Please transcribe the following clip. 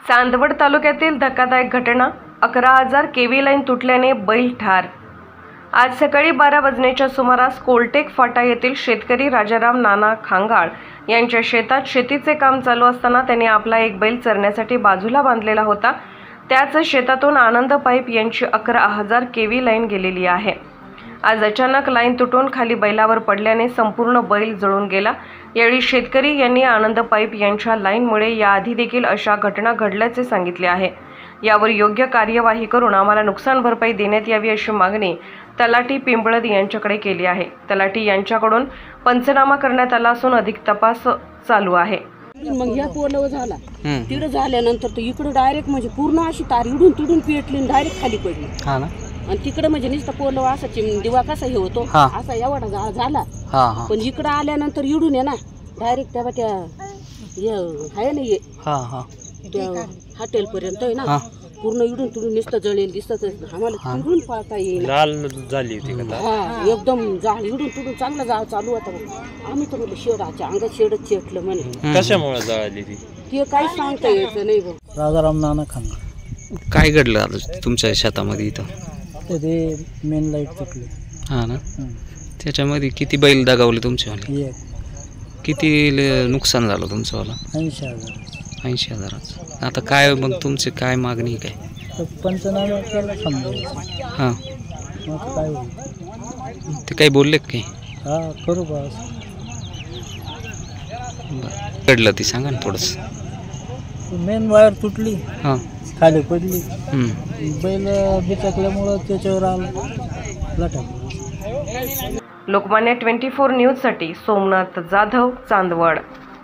चांदवड तालुक्यातील धक्कादायक घटना। 11,000 केव्ही लाईन तुटल्याने बैल ठार। आज सकाळी 12 वाजण्याच्या सुमारास कोलटेक फाटा येथील शेतकरी राजाराम नाना खांगाळ यांच्या शेतात शेतीचे काम चालू असताना त्यांनी आपला एक बैल चरण्यासाठी बाजूला बांधलेला होता। त्याच शेतातून आनंद पाईप यांची 11,000 केव्ही लाईन गेलेली आहे। आज अचानक लाईन तुटून खाली बैलावर पडल्याने संपूर्ण बैल जळून गेला। यावेळी शेतकरी यांनी आनंद पाईप यांच्या लाईनमुळे याआधी देखील अशा घटना घडल्याचे सांगितले आहे। यावर योग्य कार्यवाही करून आम्हाला नुकसान भरपाई देण्यात यावी अशी मागणी तलाठी पिंपळद यांच्याकडे केली आहे। तलाठी यांच्याकडून पंचनामा करण्यात आला असून अधिक तपास चालू आहे। मग या पोलव झाला तिकडे झाल्यानंतर तर इकडे डायरेक्ट म्हणजे पूर्ण अशी तार इडून तिडून पेटली डायरेक्ट खाली पडली। हा ना। आणि तिकडे म्हणजे नुसतं पोलव असा दिवा कसा हे होतो असा एवढा झाला। पण इकडे आल्यानंतर इडून आहे ना डायरेक्ट त्या आहे ना ये हॉटेल पर्यंत आहे ना पूर्ण इडून तिडून नुसतं जळेल दिसत आम्हाला तिडून पाळता येईल। लाल झाली एकदम इडून तिडून चांगला जाळ चालू होता। आम्ही तर म्हणलं शेडाच्या अंगात शेडच चेटलं म्हणे कशामुळे जळाली ते काही सांगता यायचं नाही। राजाराम नाना खांगाळ। काय घडलं आता तुमच्या शेतामध्ये? इथं ते मेन लाईट तुटली। हा ना। त्याच्यामध्ये किती बैल दगावले तुमच्यावाले? किती नुकसान झालं तुमचंवाला? 80,000। आता काय मग तुमची काय मागणी काय? पंचनामा केला समजा। हां मग काय होईल ते काही बोलले काही? हा करू बस। घडलं ती सांगा ना थोडंसं। मेन वायर तुटली, हां खाली पडली, बैल बिचकल्यामुळं त्याच्यावर आला लटकलं। लोकमान्य 24 न्यूज साठी सोमनाथ जाधव, चांदवड।